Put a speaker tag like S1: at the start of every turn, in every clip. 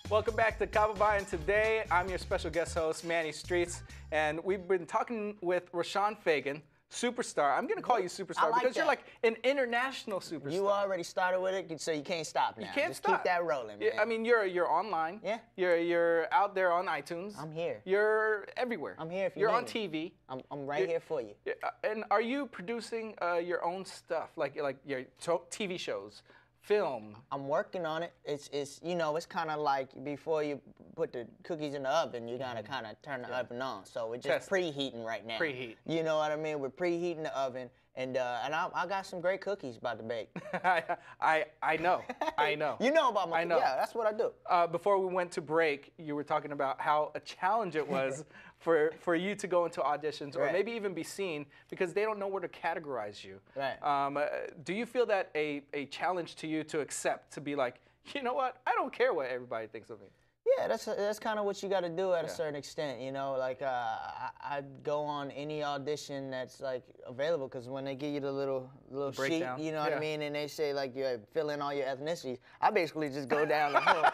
S1: Welcome back to Kababayan Today. I'm your special guest host, Manny Streets, and we've been talking with Roshon Fegan, superstar. I'm going to call you superstar because you're like an international superstar.
S2: You already started with it, so you can't stop now.
S1: You can't
S2: Just
S1: stop.
S2: keep that rolling, man.
S1: Yeah, I mean, you're online.
S2: Yeah.
S1: You're out there on iTunes.
S2: I'm here.
S1: You're everywhere.
S2: I'm here if you
S1: You're
S2: need
S1: on
S2: me.
S1: TV.
S2: I'm right here for you.
S1: And are you producing your own stuff, like your TV shows? Film.
S2: I'm working on it. It's you know, it's kind of like before you put the cookies in the oven, you gotta kind of turn the oven on. So we're just preheating right now.
S1: Preheat.
S2: You know what I mean? We're preheating the oven, and I got some great cookies about to bake.
S1: I know. I know.
S2: You know about my.
S1: I know.
S2: Yeah, that's what I do.
S1: Before we went to break, you were talking about how a challenge it was for you to go into auditions or maybe even be seen because they don't know where to categorize you.
S2: Right.
S1: Do you feel that a challenge to you to accept, to be like, you know what, I don't care what everybody thinks of me?
S2: Yeah, that's kind of what you got to do at a certain extent, you know. Like I go on any audition that's like available because when they give you the little sheet, you know what I mean, and they say like you fill in all your ethnicities, I basically just go down the whole.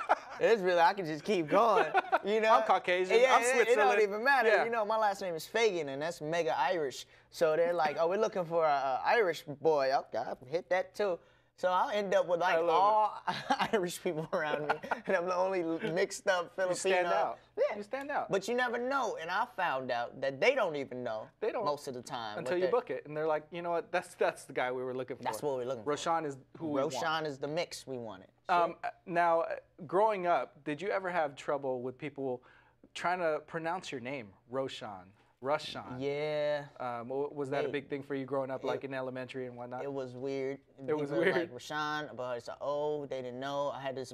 S2: It's really I can just keep going, you know.
S1: I'm Caucasian.
S2: Yeah,
S1: I'm Switzerland.
S2: It don't even matter,
S1: Yeah.
S2: you know. My last name is Fegan, and that's mega Irish. So they're like, oh, we're looking for a Irish boy. Okay, I'll hit that too. So I'll end up with like all Irish people around me, and I'm the only mixed up Filipino.
S1: You stand out.
S2: Yeah.
S1: You stand out.
S2: But you never know, and I found out that they don't even know.
S1: They don't
S2: most of the time
S1: until you book it, and they're like, you know what? That's the guy we were looking for.
S2: That's what we're looking for.
S1: Roshon is who we want.
S2: Roshon is the mix we wanted.
S1: Now, growing up, did you ever have trouble with people trying to pronounce your name, Roshon?
S2: Yeah.
S1: Was that a big thing for you growing up, like in elementary and whatnot?
S2: It was weird.
S1: It was weird.
S2: Like Roshon, but it's an O. They didn't know. I had this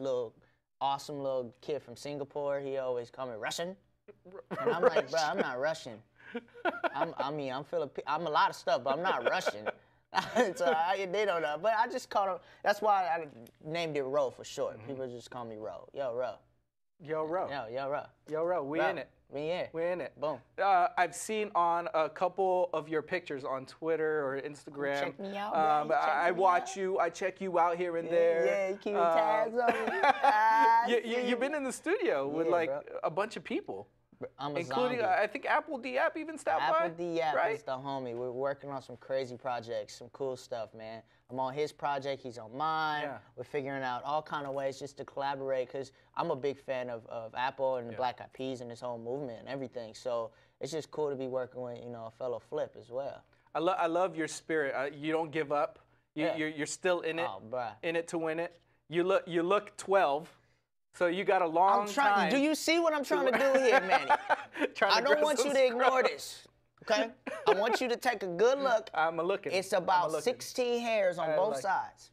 S2: awesome little kid from Singapore. He always called me Russian, and I'm like, bro, I'm not Russian. I'm Filipino. I'm a lot of stuff, but I'm not Russian. So they don't know. But I just called him. That's why I named it Ro for short. People just call me Ro. Yo, Ro.
S1: Yo, Ro.
S2: Yo, Ro.
S1: Yo, Ro. We in it.
S2: We're
S1: in it.
S2: Boom.
S1: I've seen on a couple of your pictures on Twitter or Instagram.
S2: Check me out,
S1: I watch you. I check you out here and there.
S2: Yeah, you keep tabs on me.
S1: You've been in the studio with like a bunch of people.
S2: I'm a
S1: including,
S2: zombie.
S1: I think Apple Diap even stopped by.
S2: Apple Diap
S1: right?
S2: is the homie. We're working on some crazy projects, some cool stuff, man. I'm on his project, he's on mine. Yeah. We're figuring out all kind of ways just to collaborate because I'm a big fan of Apple and the Black Eyed Peas and this whole movement and everything. So it's just cool to be working with, you know, a fellow Flip as well.
S1: I love your spirit. You don't give up. You're still in it, in it to win it. You look 12. So you got a long time.
S2: Do you see what I'm trying to do here, Manny? I don't want you to ignore this, okay? I want you to take a good look.
S1: I'm looking.
S2: It's about 16 hairs on both sides.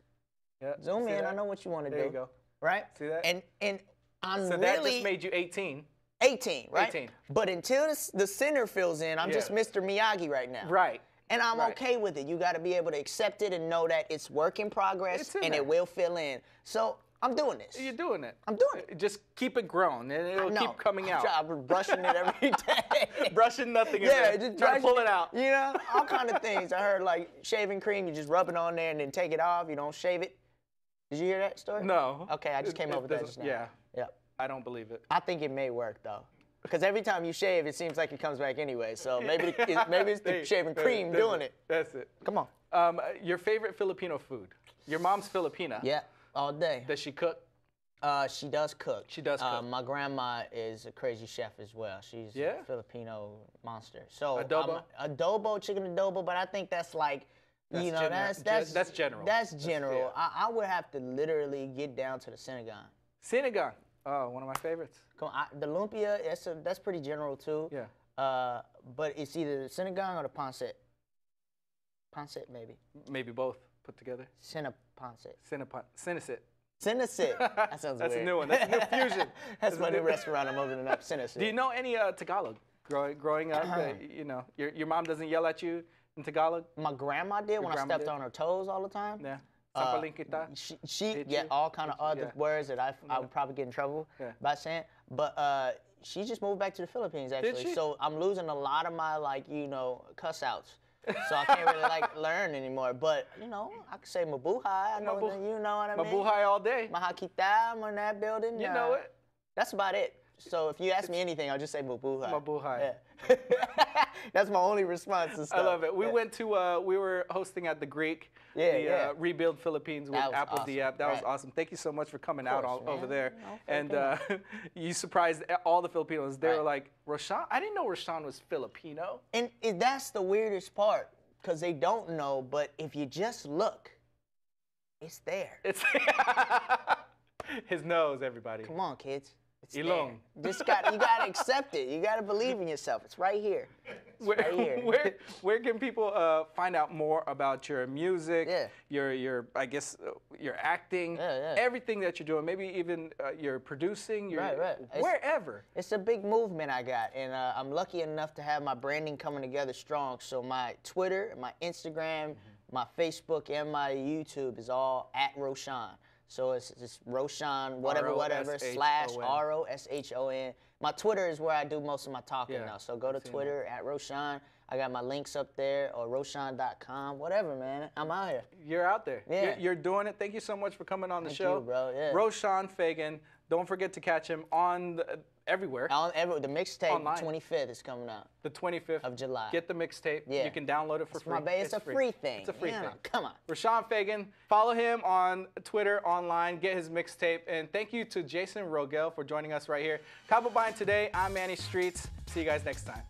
S1: Yeah.
S2: Zoom in. I know what you want to do.
S1: There you go.
S2: Right?
S1: See that?
S2: And I'm
S1: so
S2: really...
S1: that just made you 18.
S2: 18, right?
S1: 18.
S2: But until the center fills in, I'm just Mr. Miyagi right now.
S1: Right.
S2: And I'm okay with it. You got to be able to accept it and know that it's work in progress and it will fill in. So I'm doing this.
S1: You're doing it.
S2: I'm doing it.
S1: Just keep it grown, and it'll keep coming out.
S2: I'm brushing it every day.
S1: Brushing nothing in there.
S2: Just
S1: trying to pull it out.
S2: You know, all kind of things. I heard like shaving cream, you just rub it on there and then take it off. You don't shave it. Did you hear that story?
S1: No.
S2: Okay, I just came up with that just now.
S1: Yeah.
S2: Yeah.
S1: I don't believe it.
S2: I think it may work though. Because every time you shave, it seems like it comes back anyway. So maybe it's the shaving cream doing it.
S1: That's it.
S2: Come on.
S1: Your favorite Filipino food? Your mom's Filipina.
S2: Yeah, all day.
S1: Does she cook?
S2: She does cook.
S1: She does cook.
S2: My grandma is a crazy chef as well. She's a Filipino monster. So
S1: adobo?
S2: Adobo, chicken adobo, but I think that's like, you know, that's
S1: general.
S2: That's general. I would have to literally get down to the sinigang.
S1: Sinigang. Oh, one of my favorites.
S2: Come on, the lumpia, that's pretty general too.
S1: Yeah.
S2: But it's either the sinigang or the pancit. Pancit, maybe.
S1: Maybe both put together.
S2: Pancit.
S1: Cinnacit.
S2: Cinnacit. That sounds weird.
S1: That's a new one. That's a new fusion.
S2: That's my new restaurant I'm opening up, Cinnacit.
S1: Do you know any Tagalog? Growing up, you know, your mom doesn't yell at you in Tagalog?
S2: My grandma did when I stepped on her toes all the time.
S1: Yeah. Sampaling kita.
S2: She all kind of other words that I would probably get in trouble by saying. But she just moved back to the Philippines, actually.
S1: Did she?
S2: So I'm losing a lot of my, like, you know, cuss outs. So I can't really, like, learn anymore. But, you know, I can say mabuhay. I know, you know what I mean?
S1: Mabuhay all day.
S2: Mahakita, I'm in that building.
S1: You know it.
S2: That's about it. So if you ask me anything, I'll just say mabuhay.
S1: Mabuhay.
S2: Yeah. That's my only response to stuff.
S1: I love it. We went to, we were hosting at the Greek, Rebuild Philippines with Apple
S2: awesome.
S1: Diab. That was awesome. Thank you so much for coming out over there.
S2: No,
S1: and you surprised all the Filipinos. They were like, Roshon? I didn't know Roshon was Filipino.
S2: And that's the weirdest part, because they don't know, but if you just look, it's there.
S1: It's his nose, everybody.
S2: Come on, kids. It's
S1: Ilong.
S2: there. You gotta accept it. You gotta believe in yourself. It's right here. It's right here.
S1: Where can people find out more about your music, your I guess your acting, everything that you're doing? Maybe even your producing, wherever.
S2: It's a big movement I got, and I'm lucky enough to have my branding coming together strong. So my Twitter, my Instagram, my Facebook, and my YouTube is all at Roshon. So it's just Roshon, whatever, slash Roshon. My Twitter is where I do most of my talking now. So go to Twitter at Roshon. I got my links up there, or Roshon.com, whatever, man. I'm out here.
S1: You're out there.
S2: Yeah.
S1: You're doing it. Thank you so much for coming on the show.
S2: Thank you, bro. Yeah.
S1: Roshon Fegan. Don't forget to catch him on everywhere.
S2: The mixtape, the 25th is coming out.
S1: The 25th
S2: of July.
S1: Get the mixtape. Yeah. You can download it for free.
S2: It's a free thing.
S1: It's a free thing.
S2: Come on.
S1: Roshon Fegan. Follow him on Twitter, online. Get his mixtape. And thank you to Jason Rogel for joining us right here. Kababayan Today. I'm Manny Streets. See you guys next time.